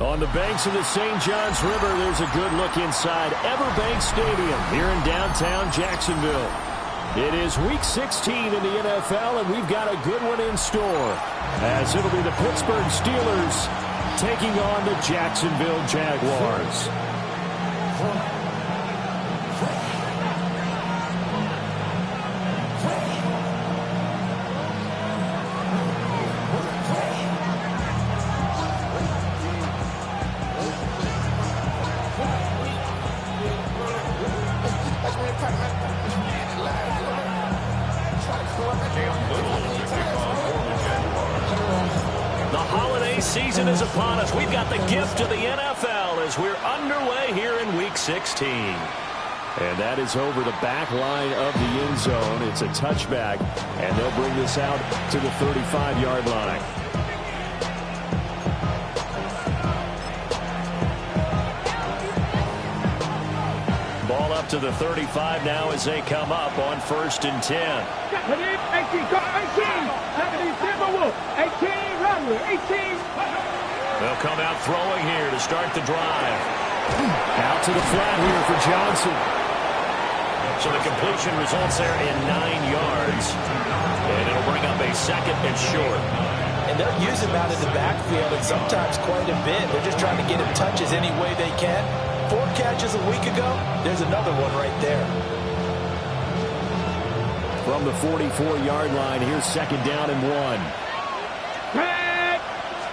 On the banks of the St. Johns River, there's a good look inside Everbank Stadium here in downtown Jacksonville. It is Week 16 in the NFL, and we've got a good one in store, as it'll be the Pittsburgh Steelers taking on the Jacksonville Jaguars. Season is upon us. We've got the gift of the NFL as we're underway here in Week 16. And that is over the back line of the end zone. It's a touchback, and they'll bring this out to the 35-yard line. Ball up to the 35 now as they come up on 1st and 10. 18. They'll come out throwing here to start the drive. Out to the flat here for Johnson. So the completion results there in 9 yards. And it'll bring up a 2nd and short. And they'll use him out in the backfield, and sometimes quite a bit. They're just trying to get him touches any way they can. 4 catches a week ago. There's another one right there. From the 44-yard line, here's 2nd down and 1.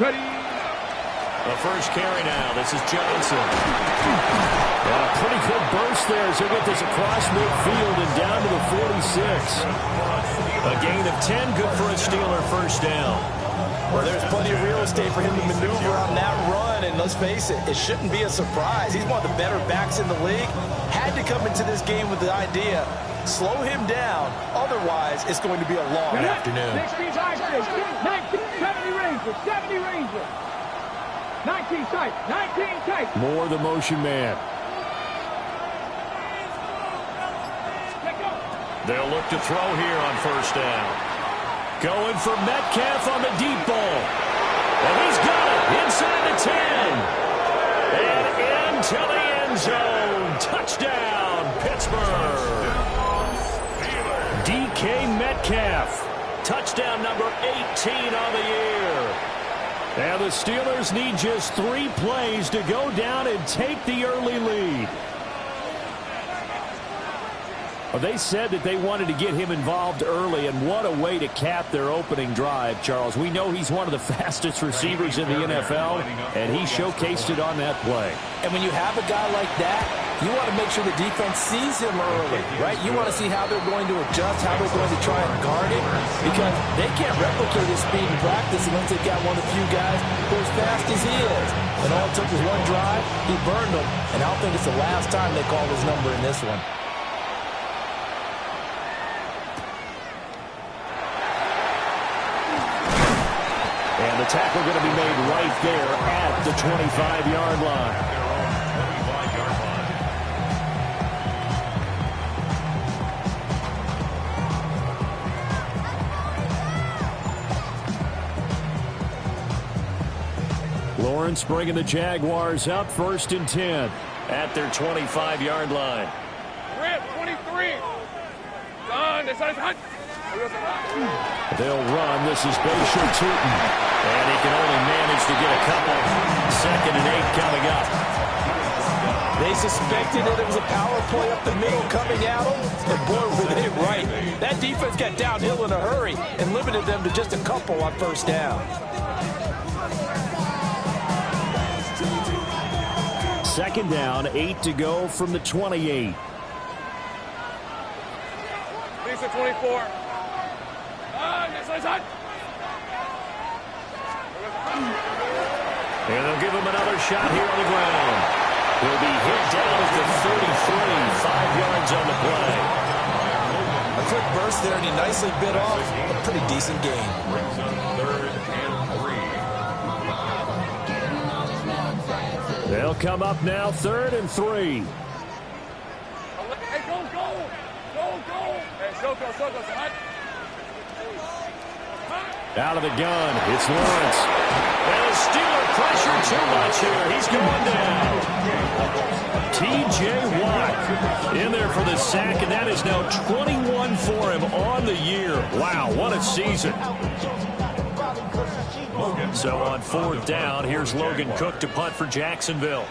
Ready. The first carry now. This is Johnson. Yeah, pretty good burst there as he'll get this across midfield and down to the 46. A gain of 10, good for a Steeler first down. Well, there's plenty of real estate for him to maneuver on that run, and let's face it, it shouldn't be a surprise. He's one of the better backs in the league. Had to come into this game with the idea, slow him down, otherwise it's going to be a long afternoon. 70 Ranger. 19 tight. More the motion man. They'll look to throw here on 1st down. Going for Metcalf on the deep ball. And he's got it inside the 10. And into the end zone. Touchdown, Pittsburgh. DK Metcalf. Touchdown number 18 on the year. And the Steelers need just 3 plays to go down and take the early lead. Well, they said that they wanted to get him involved early, and what a way to cap their opening drive, Charles. We know he's one of the fastest receivers in the NFL, and he showcased it on that play. And when you have a guy like that, you want to make sure the defense sees him early, right? You want to see how they're going to adjust, how they're going to try and guard him, because they can't replicate his speed in practice unless they've got one of the few guys who are as fast as he is. And all it took was one drive, he burned them, and I don't think it's the last time they call his number in this one. And the tackle going to be made right there at the 25-yard line. Lawrence bringing the Jaguars up 1st and 10 at their 25-yard line. Red 23. Done. They'll run. This is Basher Tootin. And he can only manage to get a couple. 2nd and 8 coming up. They suspected that it was a power play up the middle coming at them, and boy, were they right. That defense got downhill in a hurry and limited them to just a couple on 1st down. 2nd down, 8 to go from the 28. Lisa 24. And they'll give him another shot here on the ground. He'll be hit down at the 33, 5 yards on the play. A quick burst there, and he nicely bit off a pretty decent gain. 3rd and 3. They'll come up now 3rd and 3. Hey, go. Hey, go. Out of the gun, it's Lawrence. And the Steeler pressure too much here. He's going down. T.J. Watt in there for the sack, and that is now 21 for him on the year. Wow, what a season. So on 4th down, here's Logan Cook to punt for Jacksonville.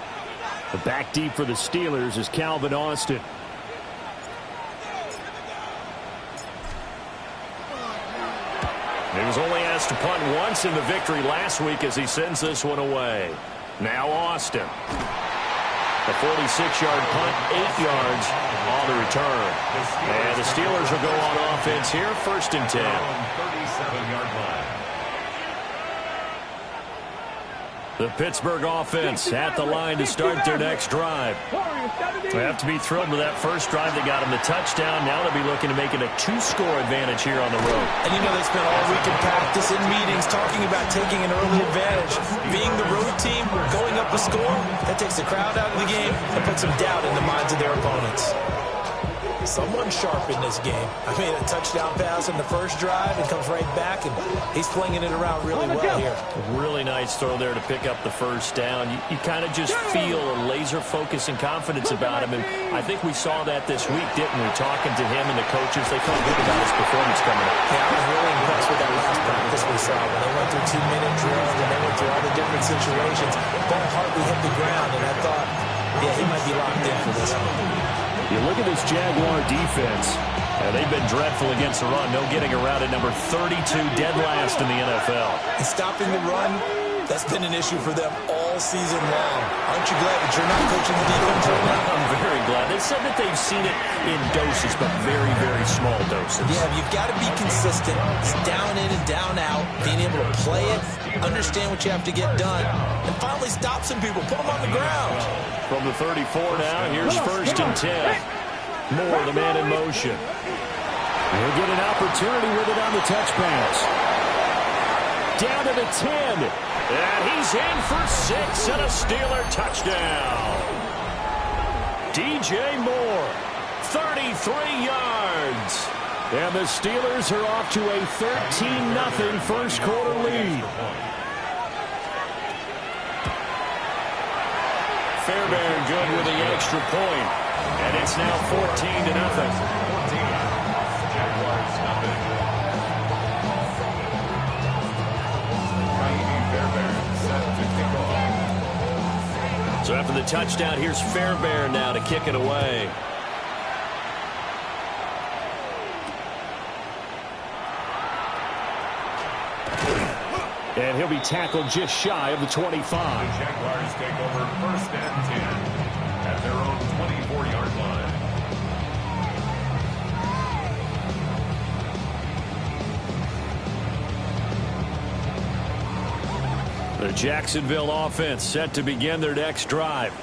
The back deep for the Steelers is Calvin Austin. He was only asked to punt once in the victory last week as he sends this one away. Now Austin. A 46-yard punt, 8 yards on the return. And the Steelers will go on offense here, 1st and 10. 37-yard line. The Pittsburgh offense at the line to start their next drive. They have to be thrilled with that first drive that got them the touchdown. Now they'll be looking to make it a 2-score advantage here on the road. And you know they spent all week in practice and meetings talking about taking an early advantage. Being the road team, going up a score, that takes the crowd out of the game and puts some doubt in the minds of their opponents. Someone sharp in this game. I mean, a touchdown pass in the first drive and comes right back, and he's flinging it around really well here. Really nice throw there to pick up the first down. You kind of just feel a laser focus and confidence about him, and I think we saw that this week, didn't we? Talking to him and the coaches, they felt good about his performance coming up. Yeah, I was really impressed with that last practice we saw when they went through 2-minute drills and they went through all the different situations. Ball hardly hit the ground, and I thought, yeah, he might be locked in for this one. You look at this Jaguar defense. They've been dreadful against the run. No getting around at number 32, dead last in the NFL. And stopping the run, that's been an issue for them all season long. Aren't you glad that you're not coaching the defense right now? I'm very glad. They said that they've seen it in doses, but very, very small doses. Yeah, you've got to be consistent. It's down in and down out, being able to play it, understand what you have to get done, and finally stop some people, put them on the ground. From the 34 now, here's 1st and 10. Moore, the man in motion. He'll get an opportunity with it on the touch pass. Down to the 10. And he's in for 6 and a Steeler touchdown. DJ Moore, 33 yards. And the Steelers are off to a 13-0 first quarter lead. Fairbairn good with the extra point. And it's now 14-0. So after the touchdown, here's Fairbairn now to kick it away. And he'll be tackled just shy of the 25. The Jaguars take over 1st and 10 at their own 24-yard line. The Jacksonville offense set to begin their next drive.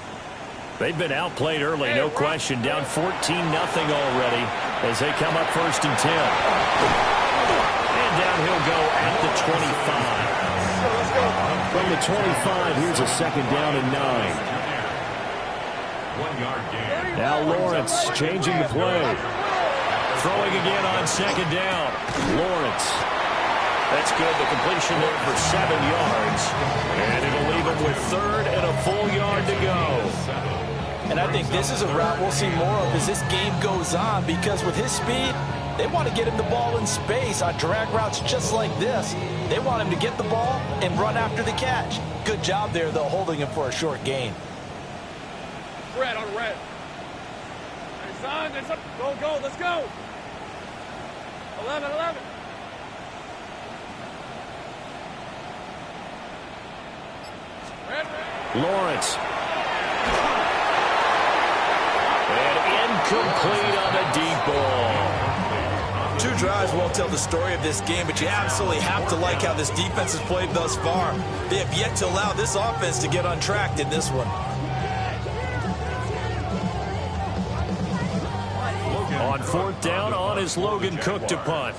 They've been outplayed early, no question. Down 14-0 already as they come up 1st and 10. And down he'll go at the 25. From the 25, here's a 2nd down and 9. 1-yard gain. Now Lawrence changing the play. Throwing again on 2nd down. Lawrence. That's good. The completion there for 7 yards. And it'll leave him with 3rd and a full yard to go. And I think this is a route we'll see more of as this game goes on, because with his speed, they want to get him the ball in space on drag routes just like this. They want him to get the ball and run after the catch. Good job there, though, holding him for a short gain. Red on red. It's on. It's up. Go, go. Let's go. 11. Red. Lawrence. And incomplete on a deep ball. 2 drives won't tell the story of this game, but you absolutely have to like how this defense has played thus far. They have yet to allow this offense to get untracked in this one. On 4th down, on is Logan Cook to punt.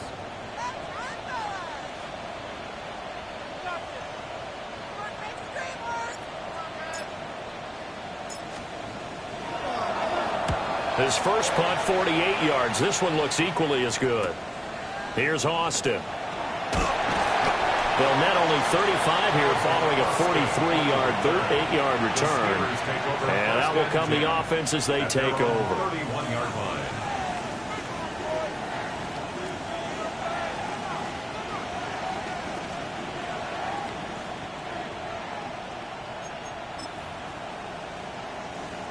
His first punt, 48 yards. This one looks equally as good. Here's Austin. They'll net only 35 here following a 43-yard, 8-yard return. And that will come the offense as they take over. 31-yard line.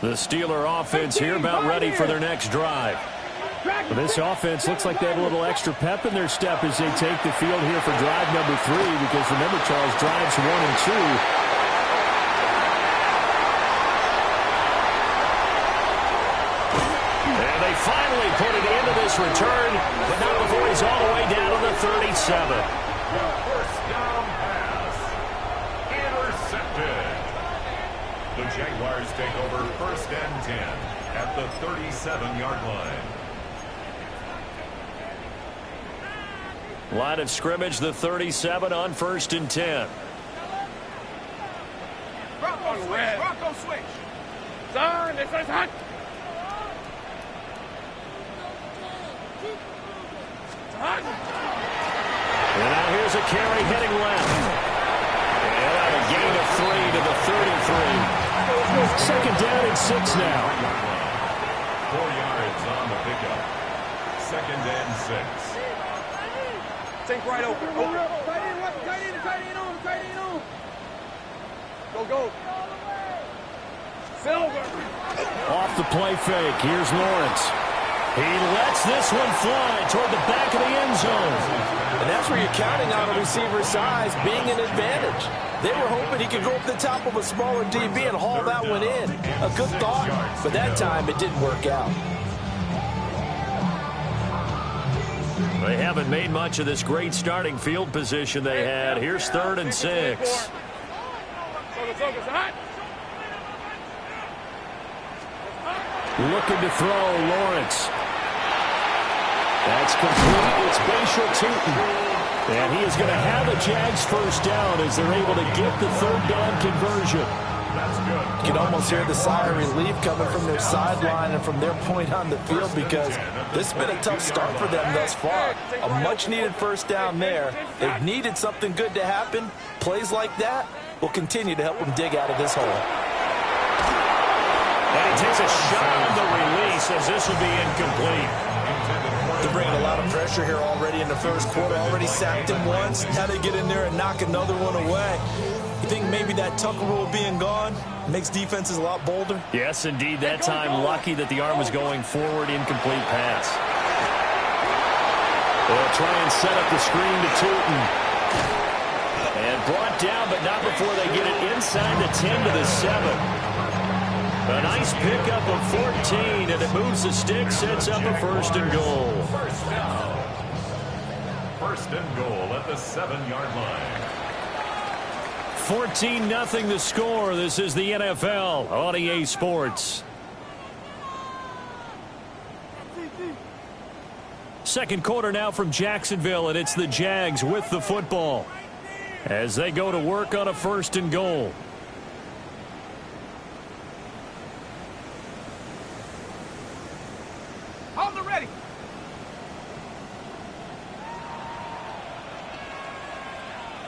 The Steeler offense here about ready for their next drive. This offense looks like they have a little extra pep in their step as they take the field here for drive number 3, because remember, Charles, drives 1 and 2. And they finally put it into this return, but not before he's all the way down to the 37. First down pass. Intercepted. The Jaguars take over first and 10 at the 37-yard line. Line of scrimmage, the 37 on first and 10. Bronco switch. Son, this is hot. And now here's a carry heading left. And a gain of 3 to the 33. Second down and 6 now. 4 yards on the pickup. Second and 6. Sink right open. Tight end on. Go. Silver. Off the play fake. Here's Lawrence. He lets this one fly toward the back of the end zone. And that's where you're counting on a receiver's size being an advantage. They were hoping he could go up the top of a smaller DB and haul that one in. A good thought, but that time it didn't work out. They haven't made much of this great starting field position they had. Here's 3rd and 6. Looking to throw, Lawrence. That's complete. It's Bashal Tootin. And he is going to have a Jags first down as they're able to get the 3rd down conversion. That's good. You can almost hear the sigh of relief coming from their sideline and from their point on the field, because this has been a tough start for them thus far. A much-needed first down there. They've needed something good to happen. Plays like that will continue to help them dig out of this hole. And he takes a shot on the release as this will be incomplete. They're bringing a lot of pressure here already in the first quarter. Already sacked him once. Now they get in there and knock another one away. You think maybe that Tucker rule being gone makes defenses a lot bolder? Yes, indeed. That time, lucky that the arm was going forward. Incomplete pass. They'll try and set up the screen to Tootin. And brought down, but not before they get it inside the 10 to the 7. A nice pickup of 14, and it moves the stick, sets up a 1st and goal. First down. 1st and goal at the 7-yard line. 14-0 the score. This is the NFL on EA Sports. Second quarter now from Jacksonville, and it's the Jags with the football as they go to work on a 1st and goal. Hold it ready.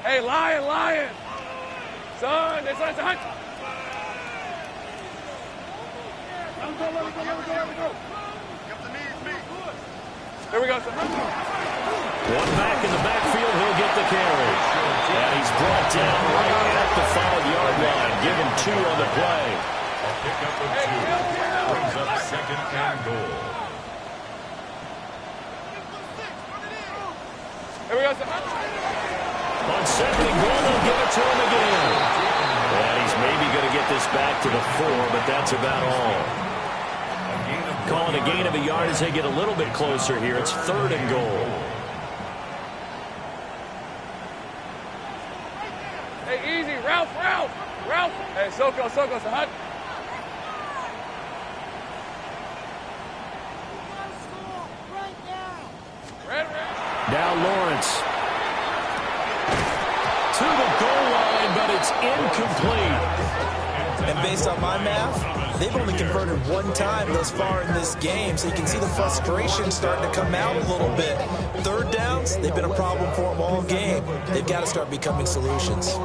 Hey, Lion. Son, this is hot. Let him go. Here we go, son. One back in the backfield, he'll get the carry. And he's brought down right at the 5-yard line. Give him 2 on the play. A pickup of 2 brings up 2nd and goal. Here we go, son. On 2nd and goal, they'll give it to him again. And he's maybe going to get this back to the 4, but that's about all. Calling a gain of a yard as they get a little bit closer here. It's 3rd and goal. Hey, easy. Ralph. Hey, Soko, son. Hot. Red. Now Lawrence. To the goal line, but it's incomplete. And based on my math, they've only converted one time thus far in this game, so you can see the frustration starting to come out a little bit. Third downs, they've been a problem for them all game. They've got to start becoming solutions.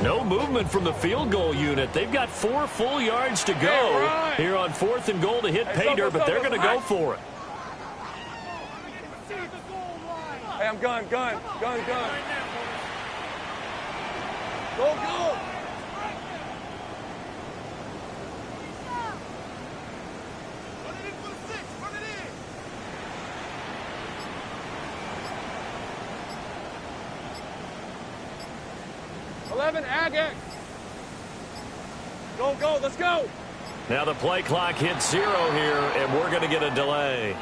No movement from the field goal unit. They've got 4 full yards to go here on 4th and goal to hit pay dirt, but they're going to go for it. Hey, I'm gun. Go. Go. 11, Agate. Go, let's go. Now the play clock hits 0 here, and we're going to get a delay.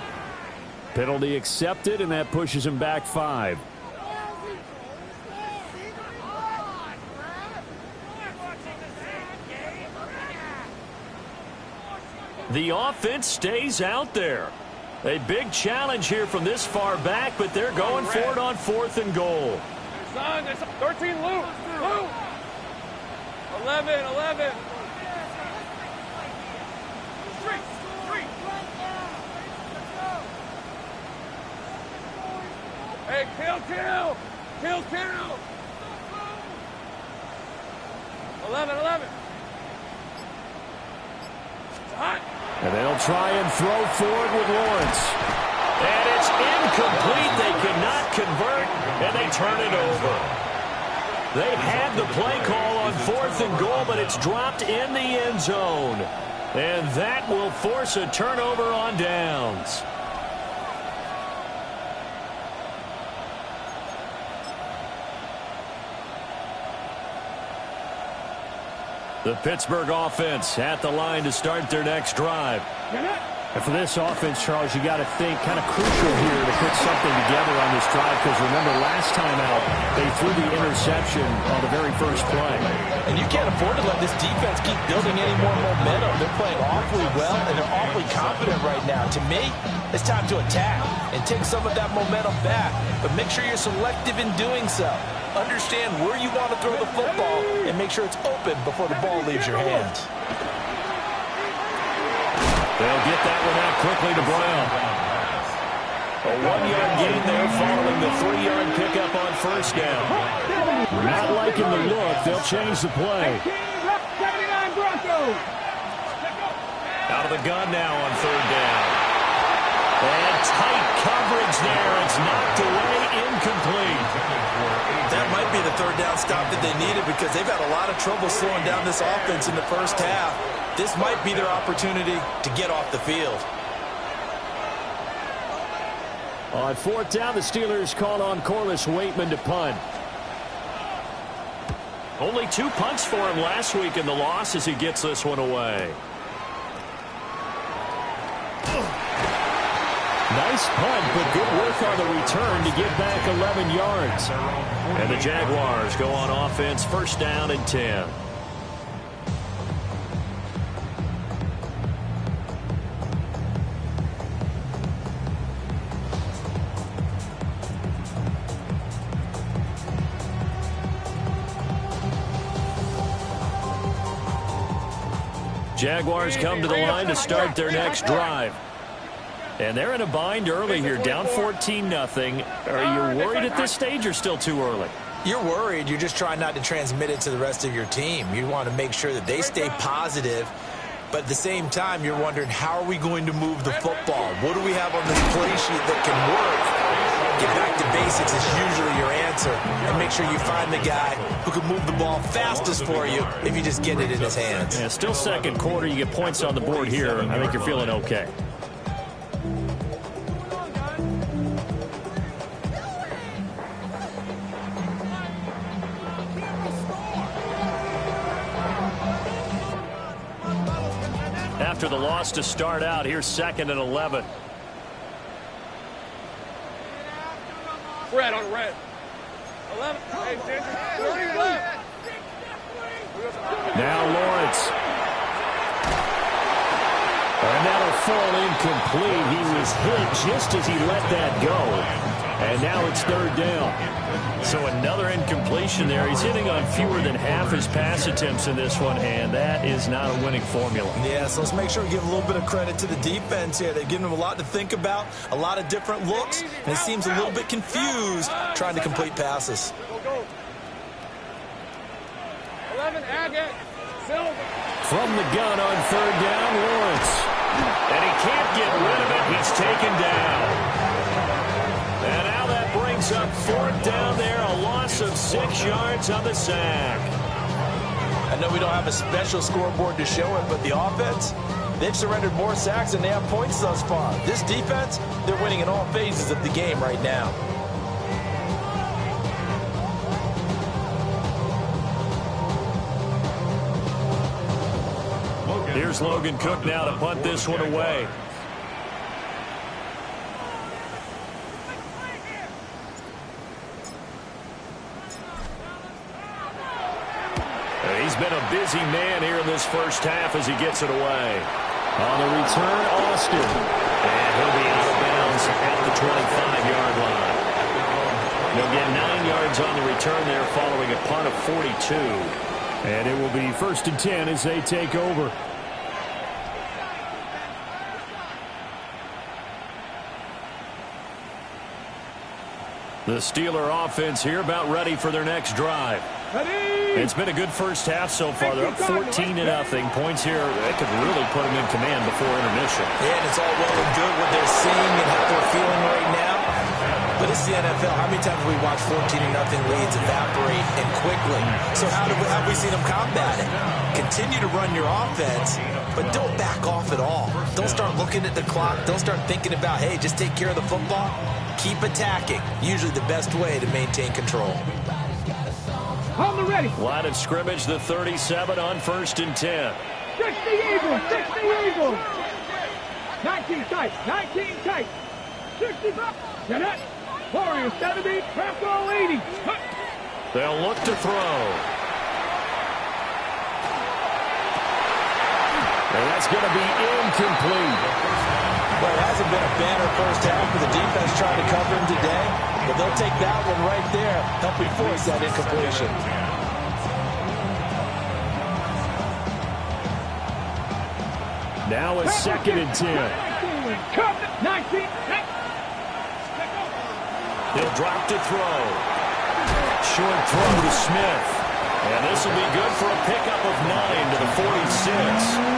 Penalty accepted, and that pushes him back 5. The offense stays out there. A big challenge here from this far back, but they're going for it on 4th and goal. Son, there's 13, Luke. 11. Hey, kill. 11. Hot. And they'll try and throw forward with Lawrence. And it's incomplete. They could not convert, and they turn it over. They had the play call on 4th and goal, but it's dropped in the end zone. And that will force a turnover on downs. The Pittsburgh offense at the line to start their next drive. And for this offense, Charles, you got to think kind of crucial here to put something together on this drive, because remember last time out they threw the interception on the very first play. And you can't afford to let this defense keep building any more momentum. They're playing awfully well, and they're awfully confident right now. To me, it's time to attack and take some of that momentum back, but make sure you're selective in doing so. Understand where you want to throw the football and make sure it's open before the ball leaves your hands. They'll get that one out quickly to Brown. A 1-yard gain there following the 3-yard pickup on first down. Not liking the look. They'll change the play. Out of the gun now on 3rd down. And tight coverage there. It's knocked away, incomplete. That might be the 3rd down stop that they needed, because they've had a lot of trouble slowing down this offense in the first half. This might be their opportunity to get off the field. On 4th down, the Steelers called on Corliss Waitman to punt. Only 2 punts for him last week in the loss as he gets this one away. Nice punt, but good work on the return to get back 11 yards. And the Jaguars go on offense, 1st down and 10. Jaguars come to the line to start their next drive. And they're in a bind early here, down 14-0. Are you worried at this stage or still too early? You're worried. You're just trying not to transmit it to the rest of your team. You want to make sure that they stay positive. But at the same time, you're wondering, how are we going to move the football? What do we have on this play sheet that can work? Get back to basics is usually your answer. And make sure you find the guy who can move the ball fastest for you if you just get it in his hands. Yeah, still 2nd quarter. You get points on the board here. I think you're feeling okay. After the loss to start out, here's 2nd and 11. Red on red. 11. Hey, 30 left. Now Lawrence. And that'll fall incomplete. He was hit just as he let that go. And now it's third down. So another incompletion there. He's hitting on fewer than half his pass attempts in this one, and that is not a winning formula. Yeah, so let's make sure we give a little bit of credit to the defense here. They've given him a lot to think about, a lot of different looks, and he seems a little bit confused trying to complete passes. Go. 11, Agate, Silver. From the gun on third down, Lawrence. And he can't get rid of it. He's taken down. And now that brings up fourth down there, a loss of 6 yards on the sack. I know we don't have a special scoreboard to show it, but the offense, they've surrendered more sacks than they have points thus far. This defense, they're winning in all phases of the game right now. Here's Logan Cook now to punt this one away. He's been a busy man here in this first half as he gets it away. On the return, Austin. And he'll be out of bounds at the 25-yard line. He'll get 9 yards on the return there following a punt of 42. And it will be 1st and 10 as they take over. The Steeler offense here about ready for their next drive. It's been a good first half so far. They're up 14-0. Points here, they could really put them in command before intermission. Yeah, and it's all well and good what they're seeing and how they're feeling right now. But it's the NFL. How many times have we watched 14-0 leads evaporate and quickly? So how have we seen them combat it? Continue to run your offense, but don't back off at all. Don't start looking at the clock. Don't start thinking about, hey, just take care of the football. Keep attacking. Usually the best way to maintain control. On the ready. Line of scrimmage, the 37 on 1st and 10. 60 Eagles, 60 Eagles. 19 tight, 19 tight. 65. Get it. Warriors 70, Franco 80. They'll look to throw. And that's going to be incomplete. Well, it hasn't been a banner first half for the defense trying to cover him today, but they'll take that one right there, helping force that incompletion. Now a 2nd and 10. 19. He'll drop to throw. Short throw to Smith. And this will be good for a pickup of 9 to the 46.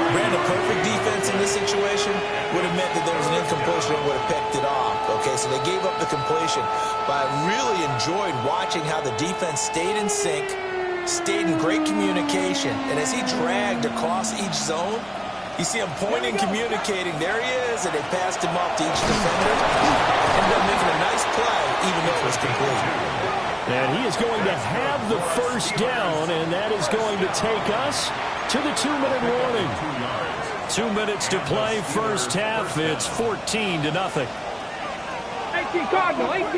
Brandon, perfect defense in this situation would have meant that there was an incompletion and would have picked it off. Okay, so they gave up the completion. But I really enjoyed watching how the defense stayed in sync, stayed in great communication. And as he dragged across each zone, you see him pointing, communicating. There he is, and they passed him off to each defender. Ended up making a nice play, even though it was complete. And he is going to have the first down, and that is going to take us to the 2-minute warning. 2 minutes to play first half. It's 14-0. 18 Cardinal, 18.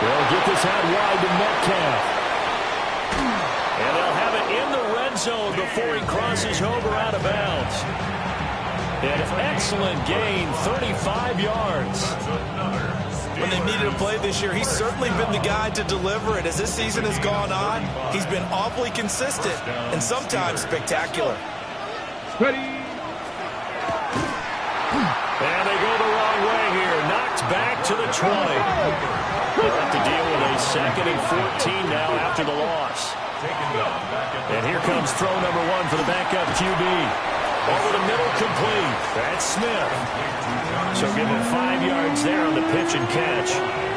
They'll get this out wide to Metcalf. And they'll have it in the red zone before he crosses over out of bounds. An excellent gain, 35 yards. When they needed a play this year, he's certainly been the guy to deliver it. As this season has gone on, he's been awfully consistent and sometimes spectacular. Ready. And they go the wrong way here. Knocked back to the 20. They'll have to deal with a 2nd and 14 now after the loss. And here comes throw number 1 for the backup QB. Over the middle, complete. That's Smith. So give him 5 yards there on the pitch and catch.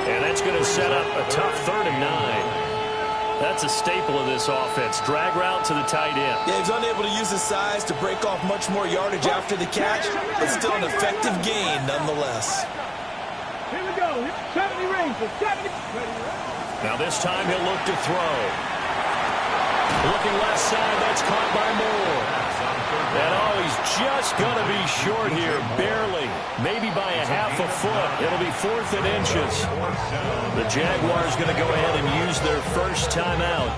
And that's going to set up a tough 3rd and 9. That's a staple of this offense. Drag route to the tight end. Yeah, he's unable to use his size to break off much more yardage after the catch, but still an effective gain nonetheless. Here we go. 70 range. 70. Now this time he'll look to throw. Looking left side, that's caught by Moore. And oh, he's just going to be short here, barely. Maybe by a half a foot. It'll be 4th and inches. The Jaguars going to go ahead and use their first timeout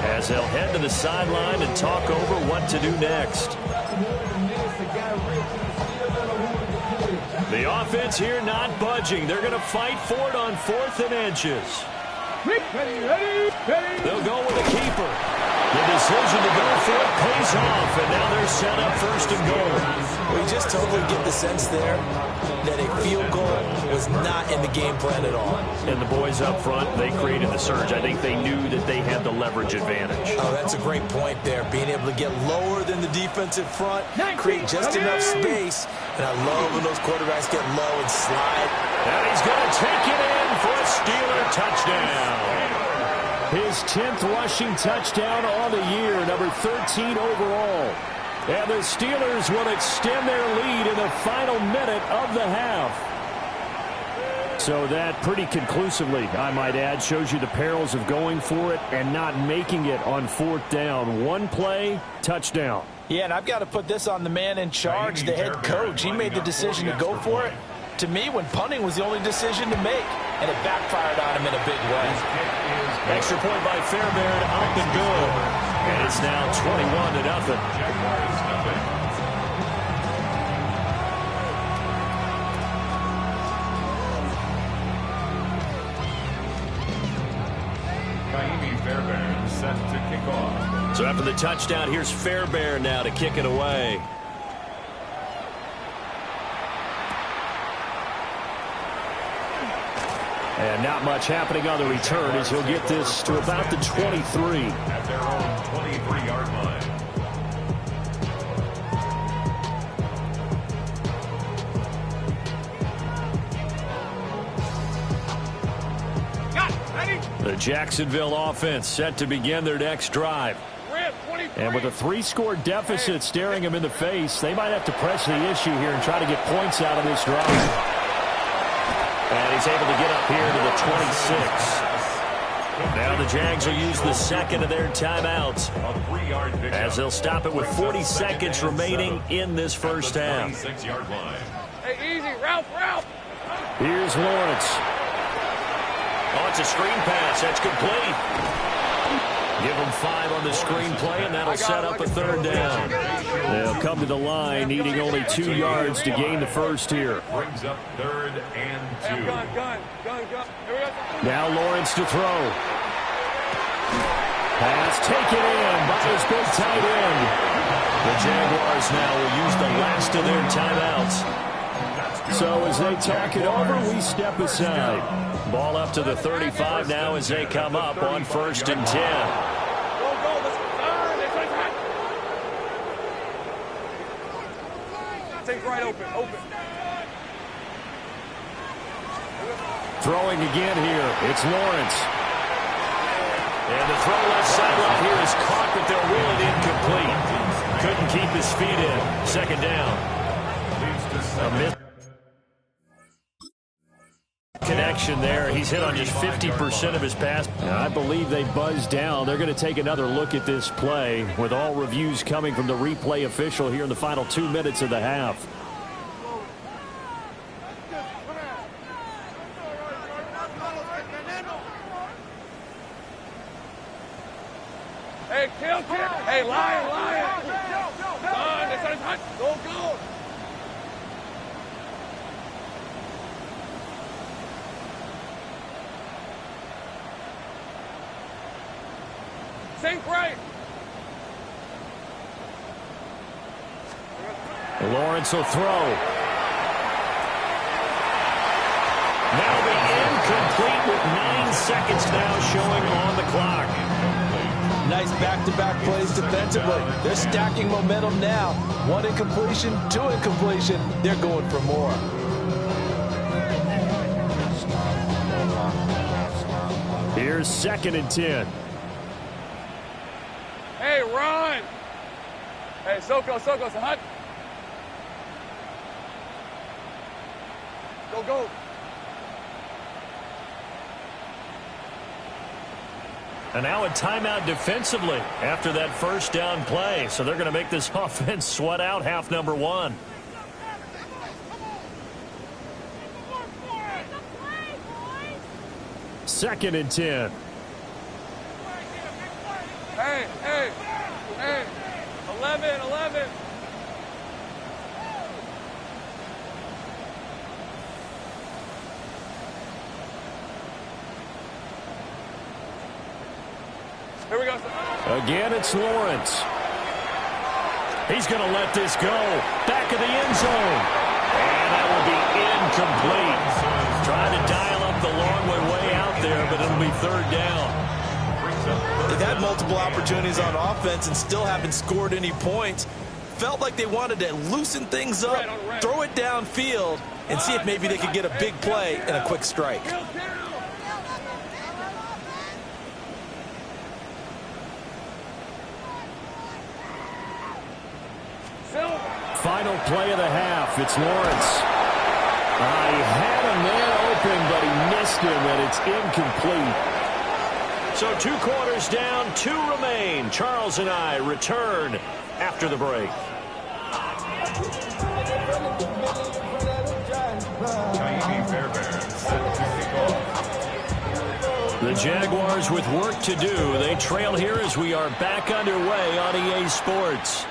as they'll head to the sideline and talk over what to do next. The offense here not budging. They're going to fight for it on 4th and inches. They'll go with a keeper. The decision to go for it pays off, and now they're set up 1st and goal. We just totally get the sense there that a field goal was not in the game plan at all. And the boys up front, they created the surge. I think they knew that they had the leverage advantage. Oh, that's a great point there. Being able to get lower than the defensive front, create just enough space. And I love when those quarterbacks get low and slide. And he's going to take it in for a Steeler touchdown. His 10th rushing touchdown on the year, number 13 overall. And the Steelers will extend their lead in the final minute of the half. So that pretty conclusively, I might add, shows you the perils of going for it and not making it on 4th down. One play, touchdown. Yeah, and I've got to put this on the man in charge, the head coach. He made the decision to go for it. To me, when punting was the only decision to make, and it backfired on him in a big way. Extra point by Fairbairn, up and good. And it's now 21-0. Fairbairn set to kick off. So after the touchdown, here's Fairbairn now to kick it away. And not much happening on the return as he'll get this to about the 23. At their own 23-yard line. The Jacksonville offense set to begin their next drive. And with a 3-score deficit staring them in the face, they might have to press the issue here and try to get points out of this drive. And he's able to get up here to the 26. Now the Jags will use the second of their timeouts as they'll stop it with 40 seconds remaining in this first half. Hey, easy, Ralph. Here's Lawrence. Oh, it's a screen pass. That's complete. Give them 5 on the screen play, and that'll set up a 3rd down. They'll come to the line, needing only 2 yards to gain the first here. Brings up 3rd and 2. Gun. Now Lawrence to throw. Pass taken in by his big tight end. The Jaguars now will use the last of their timeouts. So as they talk it over, we step aside. Ball up to the 35 now as they come up on 1st and 10. Take right open. Throwing again here. It's Lawrence. And the throw left sideline here is caught, but they'll rule it incomplete. Couldn't keep his feet in. 2nd down. A miss. Connection there. He's hit on just 50% of his pass. I believe they buzzed down. They're going to take another look at this play with all reviews coming from the replay official here in the final 2 minutes of the half. Hey, kill. Hey, lion. Go. Sink right. Lawrence will throw. That'll be incomplete with 9 seconds now showing on the clock. Nice back-to-back plays defensively. They're stacking momentum now. 1 incompletion, 2 incompletion. They're going for more. Here's 2nd and 10. Hey, run. Hey, Soko, Hut. Go. And now a timeout defensively after that 1st down play. So they're going to make this offense sweat out half number 1. Second and 10. Hey. 11. Again, it's Lawrence. He's going to let this go. Back of the end zone. And that will be incomplete. Trying to dial up the long way out there, but it'll be third down. They've had multiple opportunities on offense and still haven't scored any points. Felt like they wanted to loosen things up, throw it downfield, and see if maybe they could get a big play and a quick strike. Final play of the half. It's Lawrence. He had a man open, but he missed him, and it's incomplete. So 2 quarters down, 2 remain. Charles and I return after the break. The Jaguars with work to do. They trail here as we are back underway on EA Sports.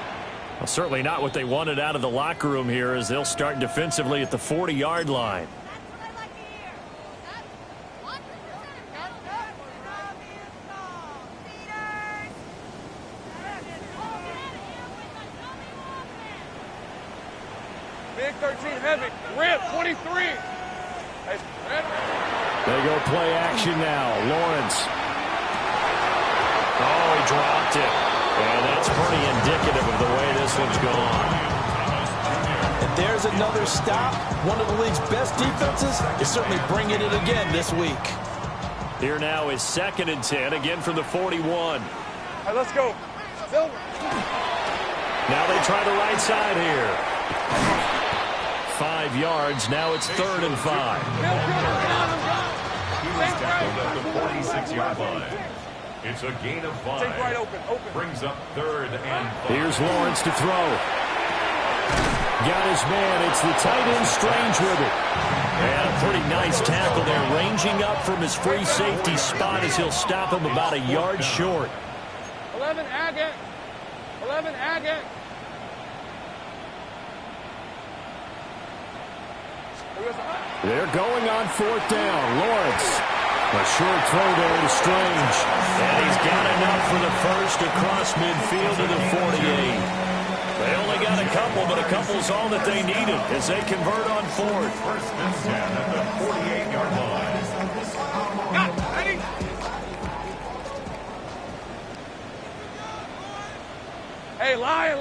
Well, certainly not what they wanted out of the locker room here as they'll start defensively at the 40-yard line. Big 13 heavy. Rip 23. They go play action now. Lawrence. Oh, he dropped it. And that's pretty indicative of the way this one's gone. And there's another stop. One of the league's best defenses is certainly bringing it again this week. Here now is 2nd and 10, again from the 41. All right, let's go. Silver. Now they try the right side here. 5 yards. Now it's 3rd and 5. He was tackled at the 46-yard line. It's a gain of 5. Take right open. Brings up 3rd and 5. Here's Lawrence to throw. Got his man. It's the tight end Strange with it. And a pretty nice tackle there, ranging up from his free safety spot as he'll stop him about a yard short. 11 Agate. 11 Agate. They're going on 4th down. Lawrence. A short throw there to Strange. And he's got enough for the first across midfield to the 48. They only got a couple, but a couple's all that they needed as they convert on 4th. 1st and 10 at the 48-yard line. Ready? Hey, lion.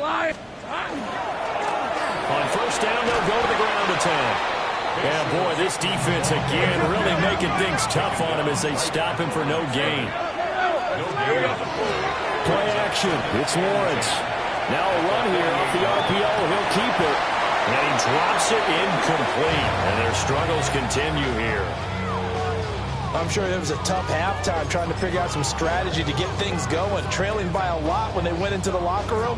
On 1st down, they'll go to the ground attack. Yeah, boy, this defense again really making things tough on him as they stop him for no gain. Play action. It's Lawrence. Now a run here off the RPO. He'll keep it. And he drops it incomplete. And their struggles continue here. I'm sure it was a tough halftime trying to figure out some strategy to get things going. Trailing by a lot when they went into the locker room.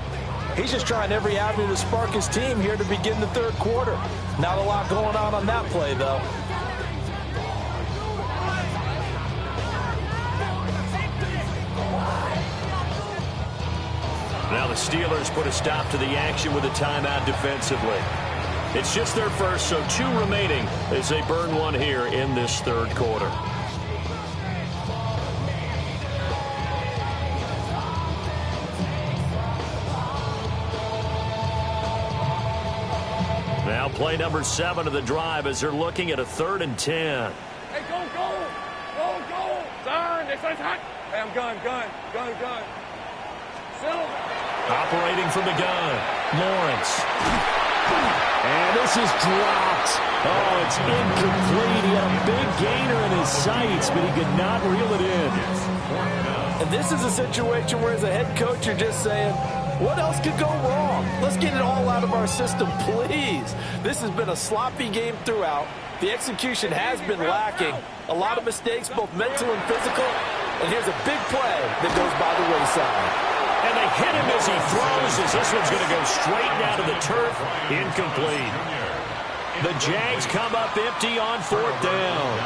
He's just trying every avenue to spark his team here to begin the 3rd quarter. Not a lot going on that play, though. Now the Steelers put a stop to the action with a timeout defensively. It's just their first, so 2 remaining as they burn one here in this 3rd quarter. Now play number 7 of the drive as they're looking at a 3rd and 10. Hey, go. Turn. This one's hot. Hey, I'm gun. Silver. Operating from the gun, Lawrence. And this is dropped. Oh, it's incomplete. He had a big gainer in his sights, but he could not reel it in. And this is a situation where as a head coach, you're just saying, what else could go wrong? Let's get it all out of our system, please. This has been a sloppy game throughout. The execution has been lacking. A lot of mistakes, both mental and physical. And here's a big play that goes by the wayside. And they hit him as he throws, as this one's going to go straight down to the turf. Incomplete. The Jags come up empty on 4th down.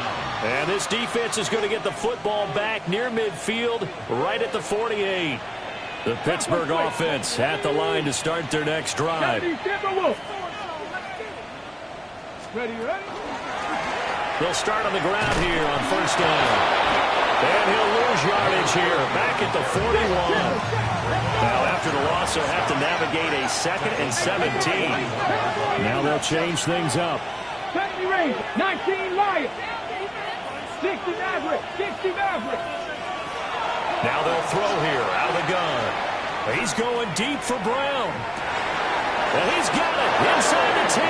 And this defense is going to get the football back near midfield, right at the 48. The Pittsburgh offense at the line to start their next drive. Ready? They'll start on the ground here on 1st down. And he'll lose yardage here, back at the 41. Now, after the loss, they'll have to navigate a 2nd and 17. Now they'll change things up. 70 Rangers, 19 Lions, 60 Mavericks, 60 Mavericks. Now they'll throw here, out of the gun. He's going deep for Brown. And he's got it inside the 10.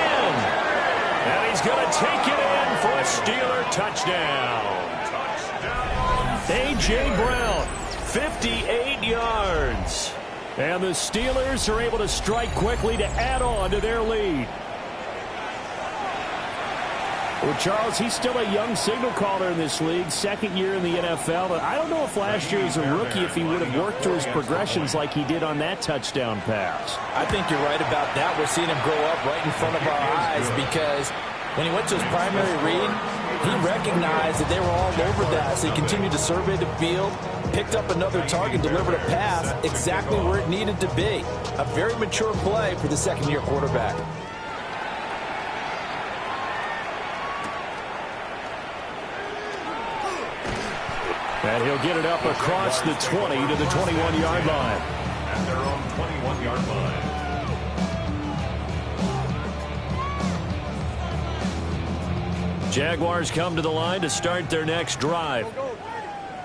And he's going to take it in for a Steeler touchdown. A.J. Brown, 58 yards. And the Steelers are able to strike quickly to add on to their lead. Well, Charles, he's still a young signal caller in this league, 2nd year in the NFL. But I don't know if last year as a rookie, if he would have worked through his progressions like he did on that touchdown pass. I think you're right about that. We're seeing him grow up right in front of our eyes because when he went to his primary read, he recognized that they were all over that. So he continued to survey the field, picked up another target, delivered a pass exactly where it needed to be. A very mature play for the 2nd-year quarterback. And he'll get it up across the 20 to the 21-yard line. At their own 21-yard line. Jaguars come to the line to start their next drive.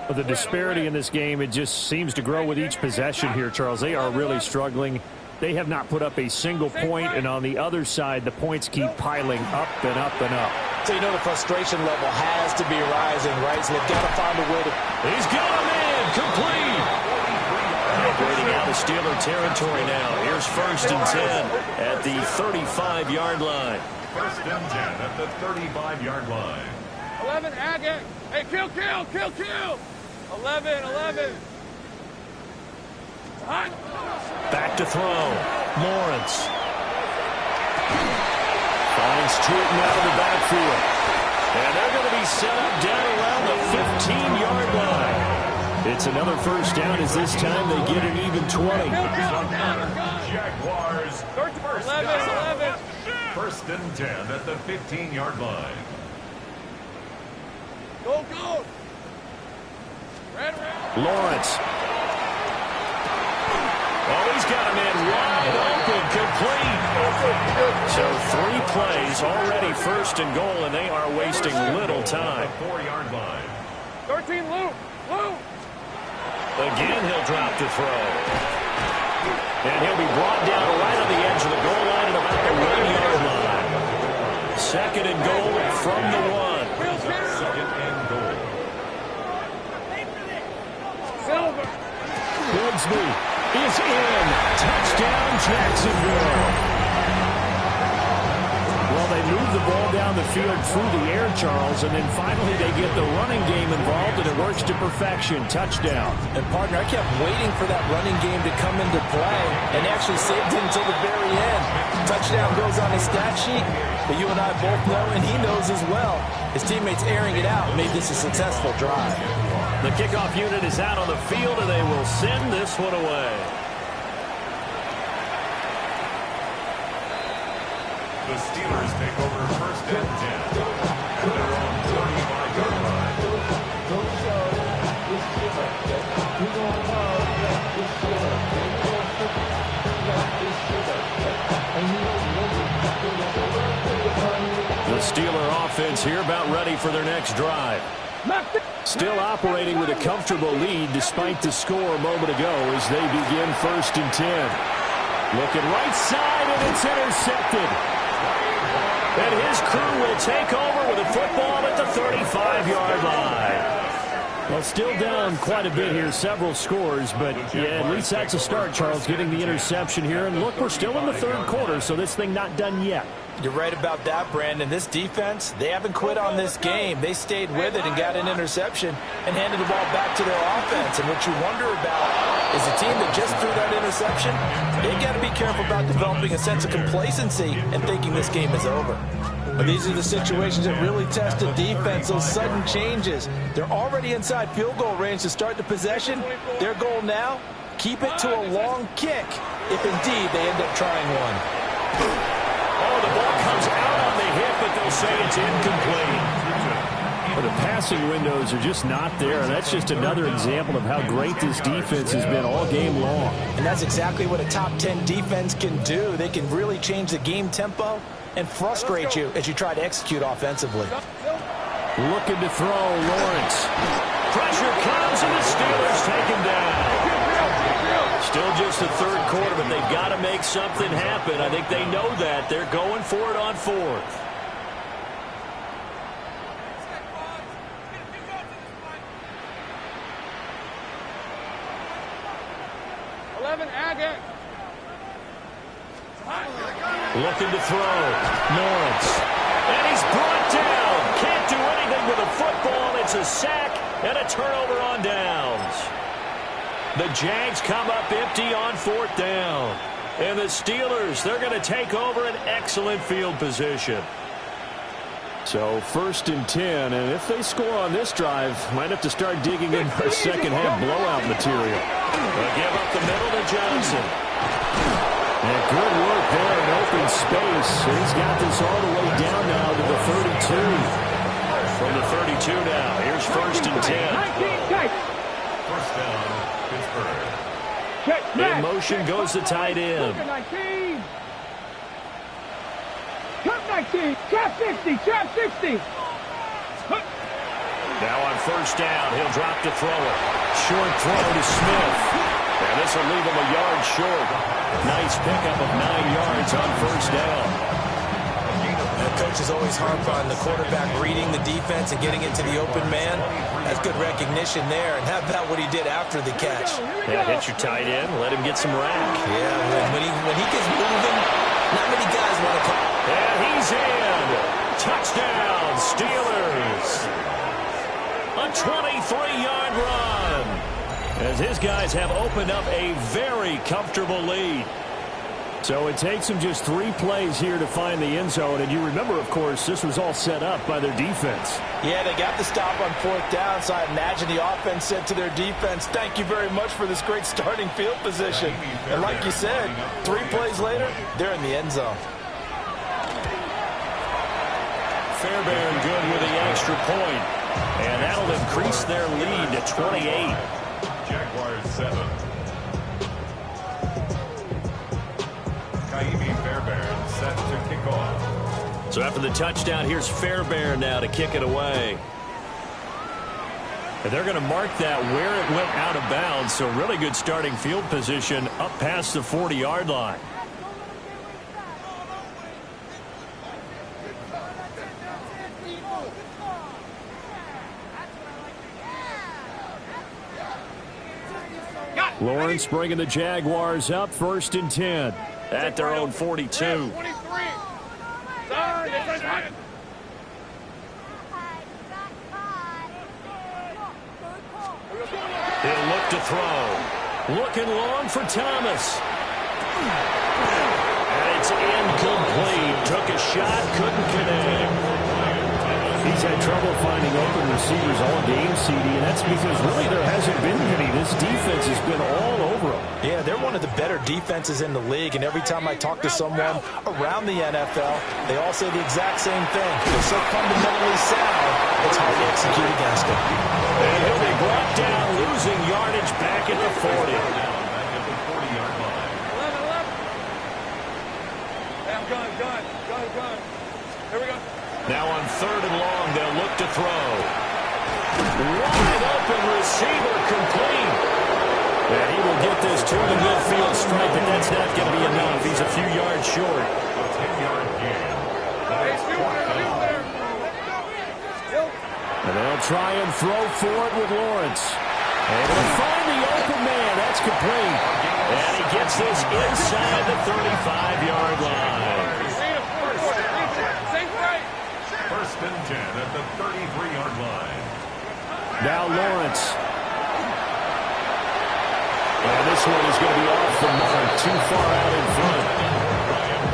But the disparity in this game, it just seems to grow with each possession here, Charles. They are really struggling. They have not put up a single point, and on the other side, the points keep piling up and up and up. So you know the frustration level has to be rising, right? So they've got to find a way to... He's got him in, complete. Operating out of Steeler territory now. Here's 1st and 10 at the 35-yard line. 1st and 10 at the 35-yard line. 11, Agate. Hey, kill. 11. Hot. Back to throw. Lawrence. Finds Tootin out of the backfield. And they're going to be set up down around the 15-yard line. It's another 1st down as this time they get an even 20. Jaguars. 11. 1st and 10 at the 15-yard line. Go. Lawrence. Oh, he's got him in wide open, complete. So 3 plays already 1st and goal, and they are wasting little time. 4-yard line. 13, Luke. Again, he'll drop to throw. And he'll be brought down right on the edge of the goal line at about the 1-yard line. 2nd and goal from the 1. 2nd and goal. Silver. Bigsby is in. Touchdown, Jacksonville. Well, they move the ball down the field through the air, Charles, and then finally they get the running game involved, and it works to perfection. Touchdown. And, partner, I kept waiting for that running game to come into play and actually saved it until the very end. Touchdown goes on his stat sheet, but you and I both know, and he knows as well, his teammates airing it out made this a successful drive. The kickoff unit is out on the field, and they will send this one away. The Steelers take over 1st and 10 at their own 35-yard line. The Steeler offense here about ready for their next drive. Still operating with a comfortable lead despite the score a moment ago as they begin 1st and 10. Looking right side, and it's intercepted. And his crew will take over with a football at the 35-yard line. Well, still down quite a bit here, several scores, but yeah, at least that's a start, Charles, getting the interception here. And look, we're still in the 3rd quarter, so this thing not done yet. You're right about that, Brandon. This defense, they haven't quit on this game. They stayed with it and got an interception and handed the ball back to their offense. And what you wonder about is a team that just threw that interception, they got to be careful about developing a sense of complacency and thinking this game is over. But these are the situations that really test the defense, those sudden changes. They're already inside field goal range to start the possession. Their goal now, keep it to a long kick if indeed they end up trying one. Oh, the ball comes out on the hip, but they'll say it's incomplete. Well, the passing windows are just not there, and that's just another example of how great this defense has been all game long. And that's exactly what a top 10 defense can do. They can really change the game tempo and frustrate you as you try to execute offensively. Looking to throw, Lawrence. Pressure comes, and the Steelers take him down. Still just the third quarter, but they've got to make something happen. I think they know that. They're going for it on fourth. 11, Agate. Looking to throw. Lawrence. And he's brought down. Can't do anything with a football. It's a sack and a turnover on downs. The Jags come up empty on fourth down. And the Steelers, they're going to take over an excellent field position. So 1st and 10, and if they score on this drive, might have to start digging in for second-half blowout material. They'll give up the middle to Johnson. And good work there in open space. He's got this all the way down now to the 32. From the 32 now, here's 1st and 10. First down, Pittsburgh. In motion goes the tight end. 19. Cut 19. Trap 60. Trap 60. Now on first down, he'll drop to throw it. Short throw to Smith. And this will leave him a yard short. Nice pickup of 9 yards on first down. The coach is always harp on the quarterback reading the defense and getting into the open man. That's good recognition there. And how about what he did after the catch? Yeah, hit your tight end, let him get some rack. Yeah, when he gets moving, not many guys want to come. And he's in. Touchdown, Steelers. A 23-yard run. As his guys have opened up a very comfortable lead. So it takes them just 3 plays here to find the end zone. And you remember, of course, this was all set up by their defense. Yeah, they got the stop on fourth down, so I imagine the offense said to their defense, thank you very much for this great starting field position. And like you said, 3 plays later, they're in the end zone. Fairbairn good with the extra point. And that'll increase their lead to 28. Jaguars 7. Fairbairn set to kick off. So after the touchdown, here's Fairbairn now to kick it away. And they're going to mark that where it went out of bounds. So really good starting field position up past the 40-yard line. Lawrence bringing the Jaguars up 1st and 10. At their own 42. 23. He'll look to throw. Looking long for Thomas. And it's incomplete. Took a shot, couldn't connect. He's had trouble finding open receivers all game, CD, and that's because really there hasn't been any. This defense has been all over them. Yeah, they're one of the better defenses in the league, and every time I talk to someone around the NFL, they all say the exact same thing. They're so fundamentally sound, it's hard to execute against them. And he'll be brought down, losing yardage back at the 40. 11, 11. Hey, I'm gun. Here we go. Now on 3rd and long, they'll look to throw. Wide open receiver complete. And he will get this to the midfield stripe, but that's not going to be enough. He's a few yards short. A 10-yard gain. And they'll try and throw for it with Lawrence. And they'll find the open man. That's complete. And he gets this inside the 35-yard line. 1st and 10 at the 33-yard line. Now Lawrence. And this one is going to be off the mark, too far out in front.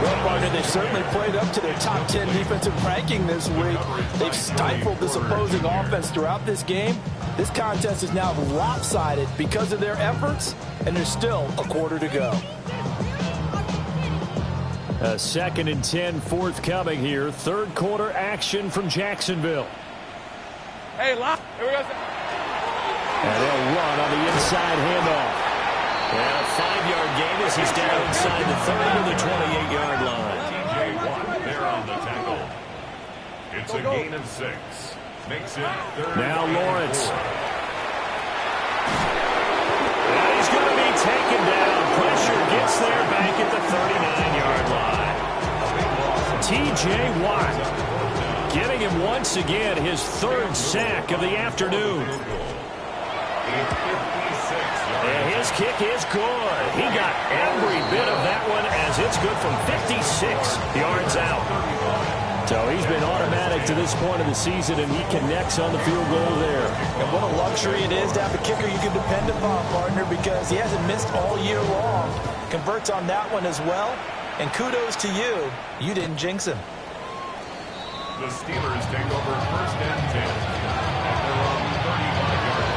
Well, partner, they've certainly played up to their top 10 defensive ranking this week. They've stifled this opposing offense throughout this game. This contest is now lopsided because of their efforts, and there's still a quarter to go. A 2nd and 10 forthcoming here. 3rd quarter action from Jacksonville. Hey, lock. Here we go. And they'll run on the inside handoff. And a 5-yard gain as he's down inside the 30 to the 28-yard line. T.J. Watt there on the tackle. It's a gain of 6. Makes it 3rd. Now Lawrence. And he's going to be taken down. Pressure gets there back at the 39-yard line. T.J. Watt getting him once again his 3rd sack of the afternoon. And his kick is good. He got every bit of that one as it's good from 56 yards out. So he's been automatic to this point of the season, and he connects on the field goal there. And what a luxury it is to have a kicker you can depend upon, partner, because he hasn't missed all year long. Converts on that one as well. And kudos to you. You didn't jinx him. The Steelers take over 1st and 10 at their own 35-yard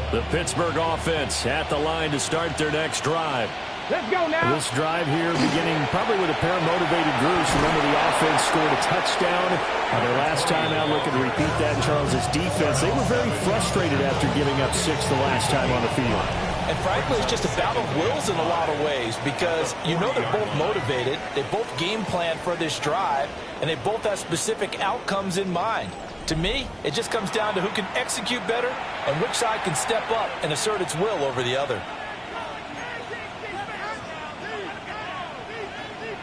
line. The Pittsburgh offense at the line to start their next drive. Let's go now. This drive here beginning probably with a pair of motivated groups. Remember, the offense scored a touchdown their last time out. Looking to repeat that in Charles' defense. They were very frustrated after giving up 6 the last time on the field. And frankly, it's just a battle of wills in a lot of ways because you know they're both motivated. They both game plan for this drive, and they both have specific outcomes in mind. To me, it just comes down to who can execute better and which side can step up and assert its will over the other.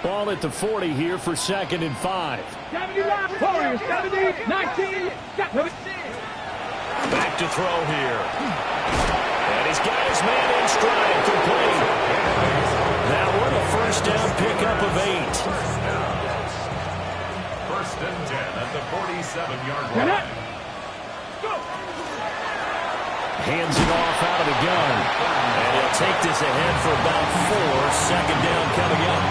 Ball at the 40 here for 2nd and 5. 70, Warriors, 70, 19, Back to throw here. And he's got his man in stride, complete. That one a 1st down pickup of 8. 1st and 10 at the 47-yard line. Hands it off out of the gun. And he'll take this ahead for about 4. 2nd down coming up.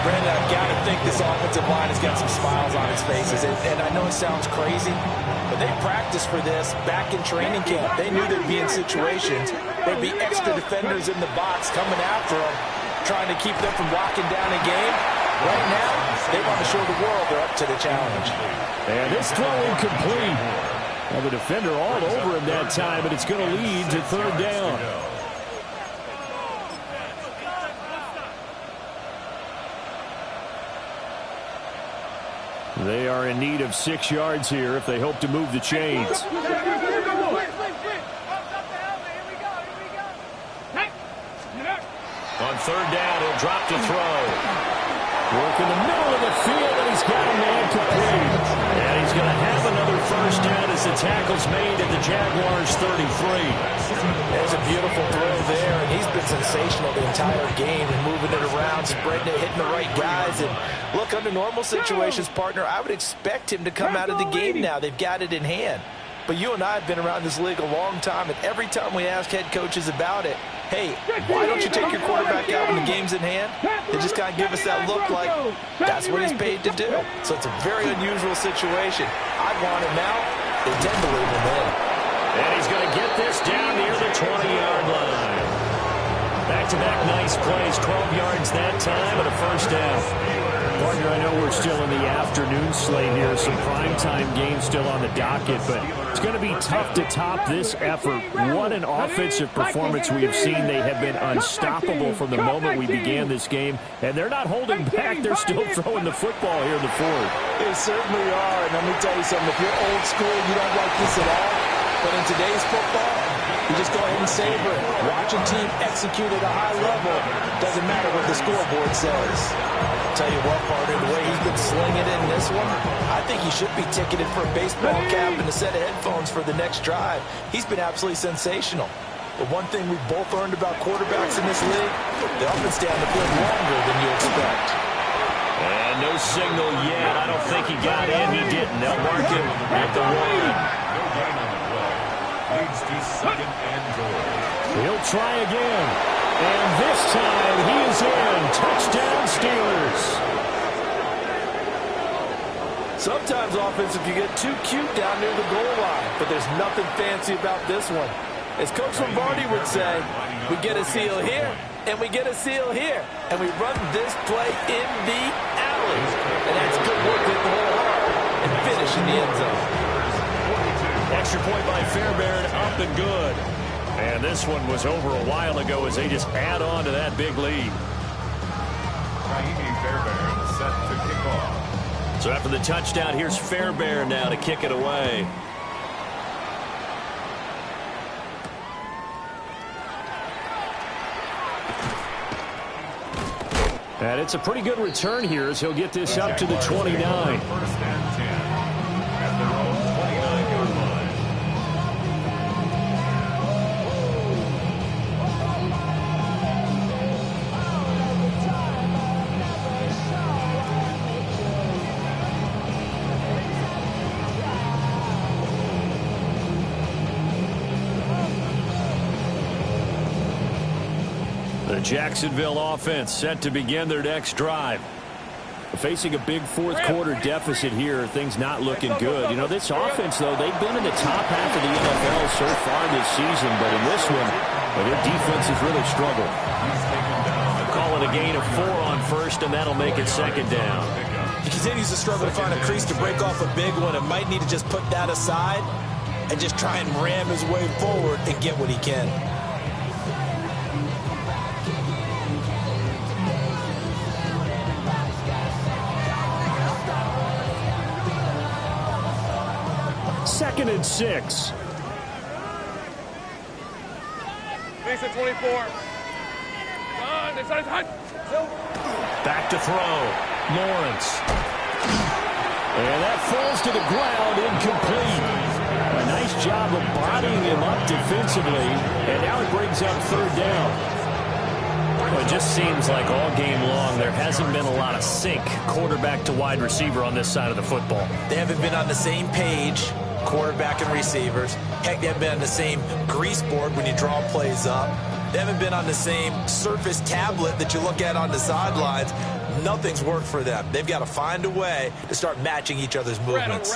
Brandon, I've got to think this offensive line has got some smiles on its faces. And I know it sounds crazy, but they practiced for this back in training camp. They knew they'd be in situations where there'd be extra defenders in the box coming after them, trying to keep them from locking down a game. Right now, they want to show the world they're up to the challenge. And this throw incomplete. Well, the defender all over him that time, but it's going to lead to 3rd down. They are in need of 6 yards here if they hope to move the chains. On 3rd down, he'll drop to throw. Work in the middle of the field, and he's got a man complete. And he's going to have another 1st down as the tackle's made at the Jaguars' 33. There's a beautiful throw there, and he's been sensational the entire game and moving it around, spreading it, hitting the right guys. And look, under normal situations, partner, I would expect him to come out of the game now. They've got it in hand. But you and I have been around this league a long time, and every time we ask head coaches about it, hey, why don't you take your quarterback out when the game's in hand? They just kind of give us that look like that's what he's paid to do. So it's a very unusual situation. I want him out. They tend to leave him in. And he's going to get this down near the 20-yard line. Back-to-back nice plays, 12 yards that time, and a 1st down. Partner, I know we're still in the afternoon slate here, some primetime games still on the docket, but it's going to be tough to top this effort. What an offensive performance we have seen. They have been unstoppable from the moment we began this game, and they're not holding back. They're still throwing the football here in the 4th. They certainly are, and let me tell you something. If you're old school, you don't like this at all, but in today's football, you just go ahead and savor it. Watch a team execute at a high level. Doesn't matter what the scoreboard says. I'll tell you what, partner, the way he's been slinging it in this one, I think he should be ticketed for a baseball cap and a set of headphones for the next drive. He's been absolutely sensational. But one thing we've both learned about quarterbacks in this league, they often stay on the field longer than you expect. And no signal yet. I don't think he got in. He didn't. They'll mark him at the 1. No gain on the play. Leads to 2nd and goal. He'll try again. And this time he is in. Touchdown Steelers. Sometimes offense, if you get too cute down near the goal line, but there's nothing fancy about this one. As Coach Lombardi would say, we get a seal here, and we get a seal here, and we run this play in the alley. And that's good work at the whole heart and finish in the end zone. Extra point by Fairbairn, up and good. And this one was over a while ago as they just add on to that big lead. Fairbairn set to kick off. So after the touchdown, here's Fairbairn now to kick it away. And it's a pretty good return here as he'll get this up to the 29. First and 10 at their own 29-yard line. The Jacksonville offense set to begin their next drive. Facing a big fourth quarter deficit here, things not looking good. You know, this offense, though, they've been in the top half of the NFL so far this season, but in this one, their defense has really struggled. Call it a gain of 4 on first, and that'll make it second down. He continues to struggle to find a crease to break off a big one, and might need to just put that aside and just try and ram his way forward and get what he can. Second and 6. Base at 24. Back to throw. Lawrence. And that falls to the ground, incomplete. A nice job of bodying him up defensively, and now it brings up third down. Well, it just seems like all game long there hasn't been a lot of sync quarterback to wide receiver on this side of the football. They haven't been on the same page, quarterback and receivers. Heck, they haven't been on the same grease board when you draw plays up. They haven't been on the same Surface tablet that you look at on the sidelines. Nothing's worked for them. They've got to find a way to start matching each other's movements.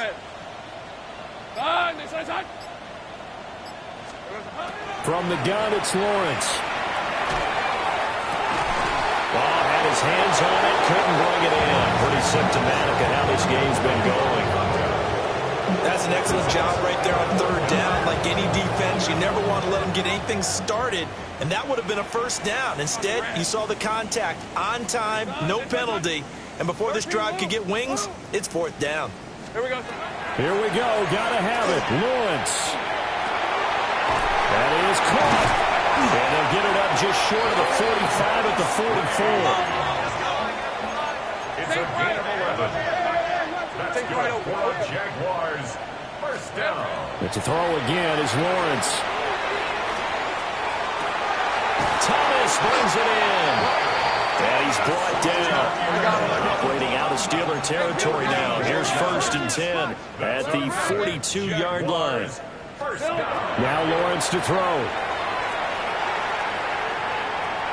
From the gun, it's Lawrence. Well, had his hands on it, couldn't bring it in. Pretty symptomatic of how this game's been going. That's an excellent job right there on third down. Like any defense, you never want to let them get anything started, and that would have been a first down. Instead, you saw the contact on time, no penalty, and before this drive could get wings, it's fourth down. Here we go. Here we go. Gotta have it. Lawrence. That is caught. And they'll get it up just short of the 45 at the 44. It's a gain of 11. That's good for the Jaguars. First down. But to throw again is Lawrence. Thomas brings it in. And he's brought down. Operating out of Steeler territory now. Here's first and 10 at the 42-yard line. Now Lawrence to throw.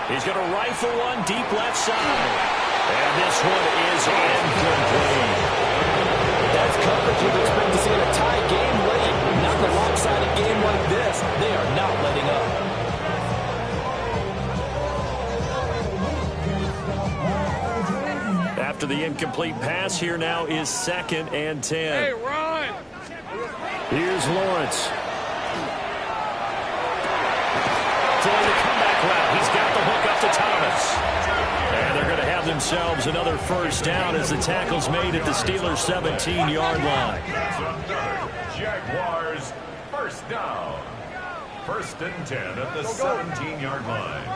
He's going to rifle one deep left side. And this one is incomplete. That's coverage you'd expect to see in a tie game late. Not in a lopsided game like this. They are not letting up. After the incomplete pass, here now is second and 10. Hey, run! Here's Lawrence. Throwing the comeback route. He's got the hook up to Thomas. And they're going to have themselves another first down as the tackle's made at the Steelers' 17-yard line. That's another Jaguars first down. First and 10 at the 17-yard line.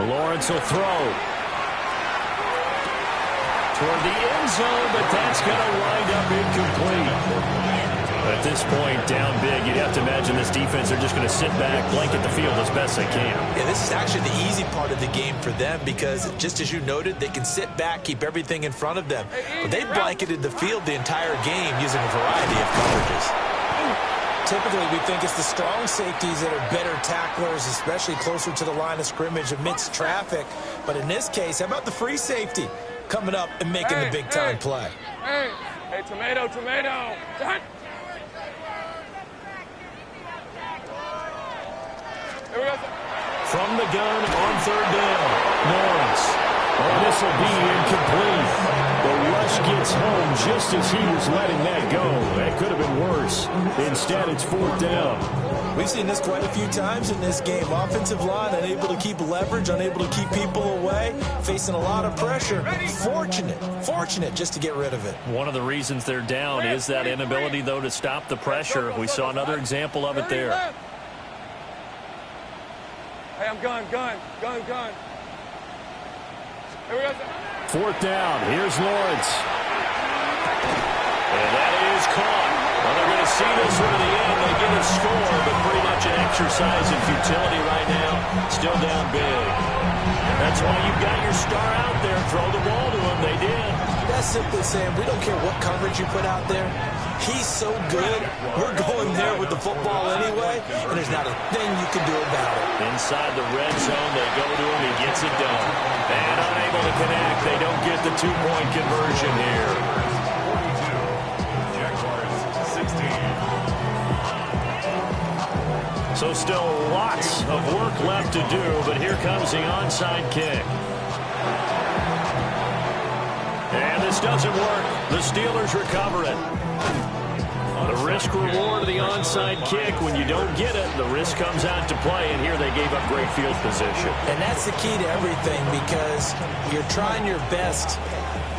Lawrence will throw. Toward the end zone, but that's going to wind up incomplete. At this point, down big, you'd have to imagine this defense are just going to sit back, blanket the field as best they can. Yeah, this is actually the easy part of the game for them because, just as you noted, they can sit back, keep everything in front of them. But they blanketed the field the entire game using a variety of coverages. Typically, we think it's the strong safeties that are better tacklers, especially closer to the line of scrimmage amidst traffic. But in this case, how about the free safety coming up and making the big-time play? Hey, tomato. From the gun on third down, Lawrence. Oh, this will be incomplete. The rush gets home just as he was letting that go. That could have been worse. Instead, it's fourth down. We've seen this quite a few times in this game. Offensive line unable to keep leverage, unable to keep people away, facing a lot of pressure. Fortunate just to get rid of it. One of the reasons they're down is that inability, though, to stop the pressure. We saw another example of it there. Hey, I'm gun. Here we go. Fourth down. Here's Lawrence. And that is caught. Well, they're going to see this one to the end. They get a score, but pretty much an exercise in futility right now. Still down big. That's why you've got your star out there. Throw the ball to him. They did. That's simply saying we don't care what coverage you put out there. He's so good. We're going there with the football anyway, and there's not a thing you can do about it. Inside the red zone, they go to him. He gets it done. And unable to connect. They don't get the two-point conversion here. 42. Jaguars 16. So still lots of work left to do, but here comes the onside kick. And this doesn't work. The Steelers recover it. The risk-reward of the onside kick, when you don't get it, the risk comes out to play, and here they gave up great field position. And that's the key to everything, because you're trying your best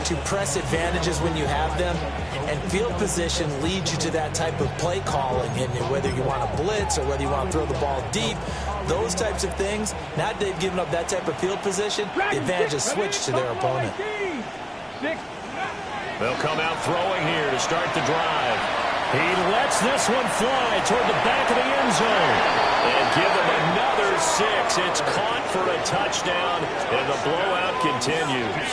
to press advantages when you have them, and field position leads you to that type of play calling, and whether you want to blitz or whether you want to throw the ball deep, those types of things. Now that they've given up that type of field position, the advantage is switched to their opponent. They'll come out throwing here to start the drive. He lets this one fly toward the back of the end zone. And give him another 6. It's caught for a touchdown, and the blowout continues.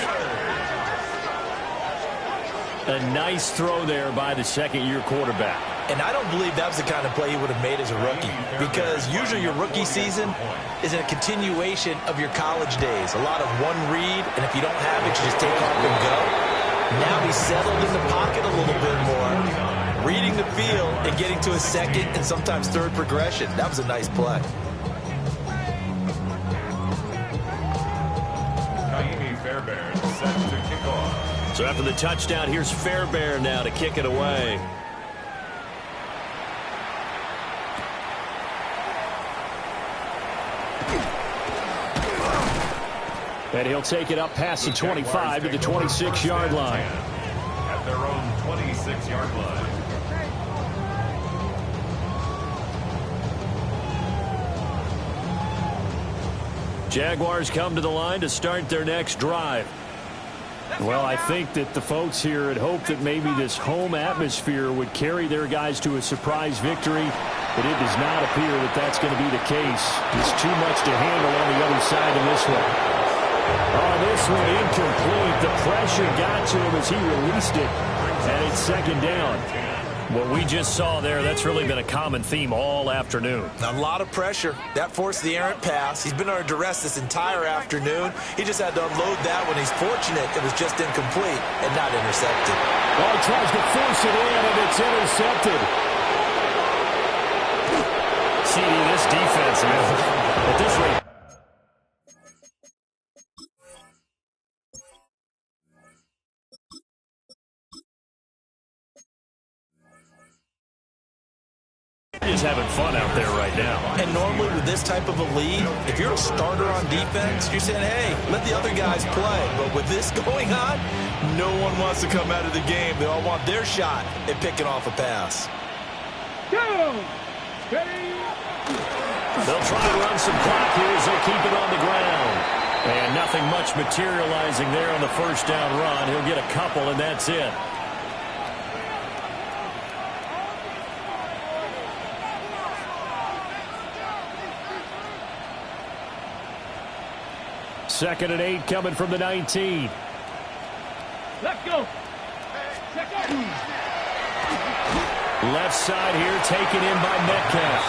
A nice throw there by the second-year quarterback. And I don't believe that was the kind of play he would have made as a rookie, because usually your rookie season is a continuation of your college days. A lot of one read, and if you don't have it, you just take off and go. Now he's settled in the pocket a little bit more, reading the field and getting to a second and sometimes third progression. That was a nice play. Fairbairn set to kick off. So after the touchdown, here's Fairbairn now to kick it away. And he'll take it up past the 25 to the 26-yard line. At their own 26-yard line. Jaguars come to the line to start their next drive. Well, I think that the folks here had hoped that maybe this home atmosphere would carry their guys to a surprise victory, but it does not appear that that's going to be the case. There's too much to handle on the other side in this one. Oh, this one incomplete. The pressure got to him as he released it, and it's second down. What we just saw there, that's really been a common theme all afternoon. A lot of pressure. That forced the errant pass. He's been under duress this entire afternoon. He just had to unload that one. He's fortunate it was just incomplete and not intercepted. Well, he tries to force it in, and it's intercepted. CD, this defense, at this rate. Just having fun out there right now. And normally with this type of a lead, if you're a starter on defense, you're saying, hey, let the other guys play. But with this going on, no one wants to come out of the game. They all want their shot at picking off a pass. Go! They'll try to run some clock here as they keep it on the ground. And nothing much materializing there on the first down run. He'll get a couple, and that's it. Second and 8 coming from the 19. Let's go. Second. Left side here taken in by Metcalf.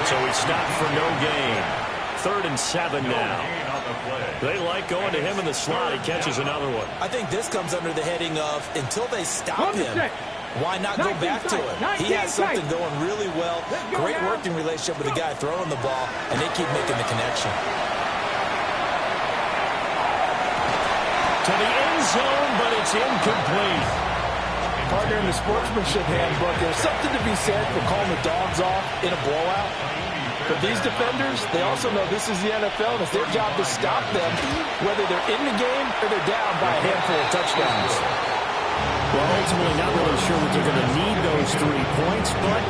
So he stopped for no gain. 3rd and 7 now. They like going to him in the slot. He catches another one. I think this comes under the heading of until they stop him, why not go back to it? He has something going really well. Great working relationship with the guy throwing the ball, and they keep making the connection. To the end zone, but it's incomplete. Partner, in the sportsmanship handbook, there's something to be said for calling the dogs off in a blowout. But these defenders, they also know this is the NFL, and it's their job to stop them, whether they're in the game or they're down by a handful of touchdowns. Well, ultimately not really sure that they're going to need those 3 points, but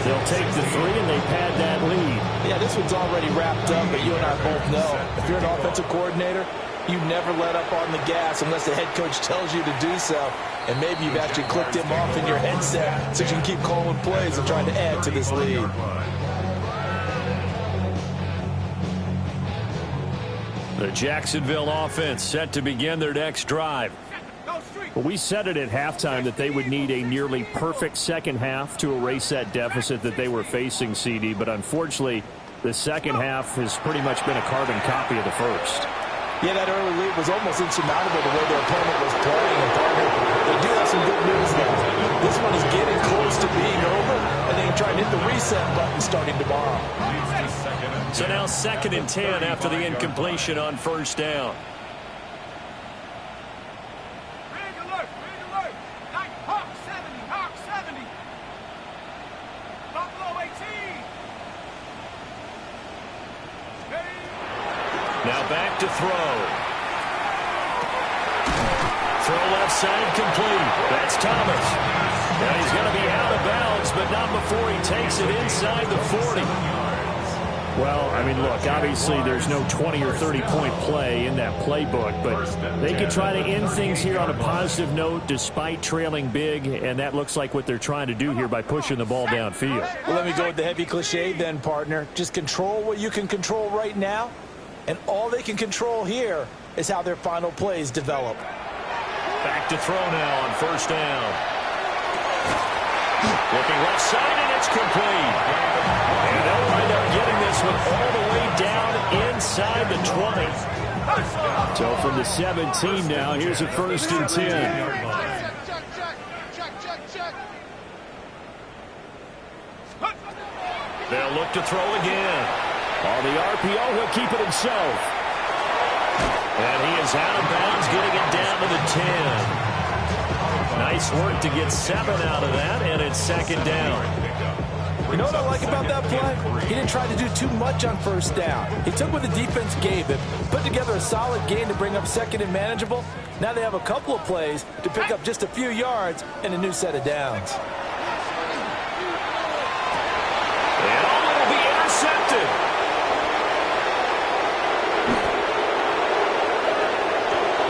they'll take the 3 and they pad that lead. Yeah, this one's already wrapped up, but you and I both know if you're an offensive coordinator, you never let up on the gas unless the head coach tells you to do so. And maybe you've actually clicked him off in your headset so you can keep calling plays and trying to add to this lead. The Jacksonville offense set to begin their next drive. Well, we said it at halftime that they would need a nearly perfect second half to erase that deficit that they were facing, CD. But unfortunately, the second half has pretty much been a carbon copy of the first. Yeah, that early lead was almost insurmountable the way their opponent was playing. And partner, they do have some good news though. This one is getting close to being over, and they can try and hit the reset button starting tomorrow. So now 2nd and 10 after the incompletion on 1st down. Now back to throw. Throw left side complete. That's Thomas. Now he's going to be out of bounds, but not before he takes it inside the 40. Well, I mean, look, obviously there's no 20 or 30-point play in that playbook, but they could try to end things here on a positive note despite trailing big, and that looks like what they're trying to do here by pushing the ball downfield. Well, let me go with the heavy cliche then, partner. Just control what you can control right now, and all they can control here is how their final plays develop. Back to throw now on 1st down. Looking left side, and it's complete. And they'll wind up getting this one all the way down inside the 20. So from the 17 now, here's a 1st and 10. They'll look to throw again. On the RPO, he'll keep it himself. And he is out of bounds, getting it down to the 10. Nice work to get 7 out of that, and it's 2nd down. You know what I like about that play? He didn't try to do too much on 1st down. He took what the defense gave him, put together a solid game to bring up 2nd and manageable. Now they have a couple of plays to pick up just a few yards and a new set of downs. And all will be intercepted.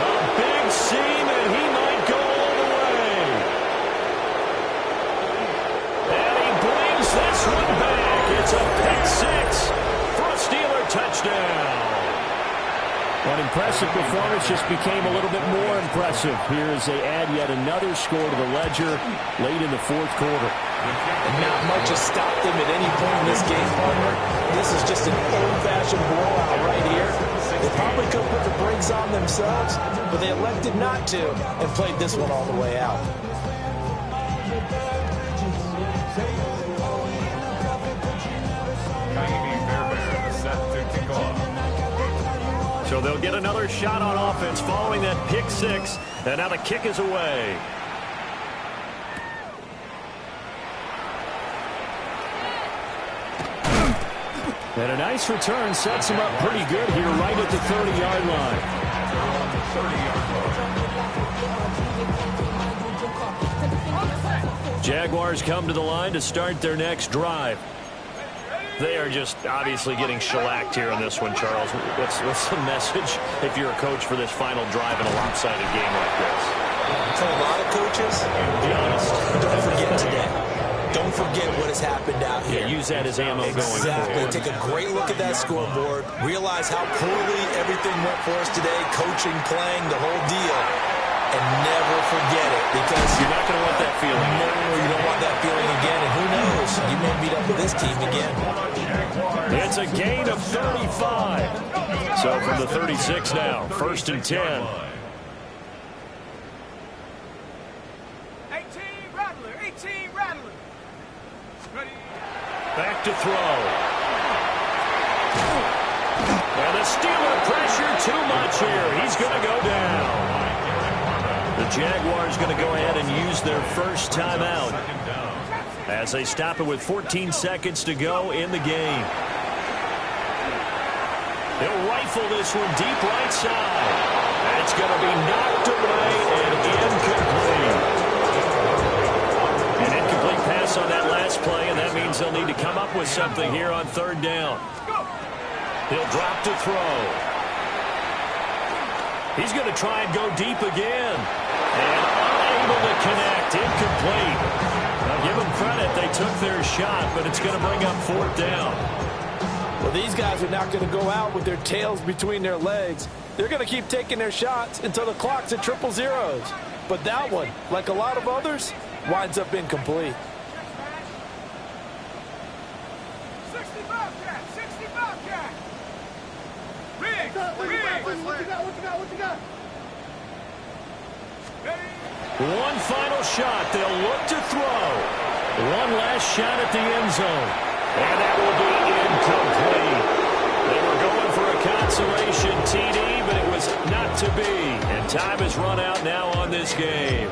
A big seam, and he might go all the way. And he brings this one back. It's a pick 6 for a Steeler touchdown. An impressive performance just became a little bit more impressive here as they add yet another score to the ledger late in the 4th quarter. And not much has stopped them at any point in this game, partner. This is just an old-fashioned blowout right here. They probably could have put the brakes on themselves, but they elected not to and played this one all the way out. So they'll get another shot on offense following that pick 6, and now the kick is away. And a nice return sets him up pretty good here right at the 30-yard line. Jaguars come to the line to start their next drive. They are just obviously getting shellacked here in this one, Charles. What's the message if you're a coach for this final drive in a lopsided game like this? For a lot of coaches, be honest, don't forget today. Don't forget what has happened out here. Yeah, use that as ammo going forward. Exactly. Take a great look at that scoreboard. Realize how poorly everything went for us today. Coaching, playing, the whole deal. And never forget it, because you're not going to want that feeling. No, you don't want that feeling again. And who knows? You may meet up with this team again. It's a gain of 35. So from the 36 now, 1st and 10. 18 Rattler, 18 Rattler. Ready. Back to throw. And the Steeler pressure too much here. He's going to go down. The Jaguars going to go ahead and use their first timeout as they stop it with 14 seconds to go in the game. He'll rifle this one deep right side. That's going to be knocked away and incomplete. An incomplete pass on that last play, and that means they'll need to come up with something here on 3rd down. He'll drop to throw. He's going to try and go deep again. And unable to connect. Incomplete. Now give them credit. They took their shot, but it's going to bring up 4th down. Well, these guys are not going to go out with their tails between their legs. They're going to keep taking their shots until the clock's at 000. But that one, like a lot of others, winds up incomplete. 65 cat, 65 cat. Riggs, What you got? One final shot. They'll look to throw. One last shot at the end zone. And that will be incomplete. They were going for a consolation TD, but it was not to be. And time has run out now on this game.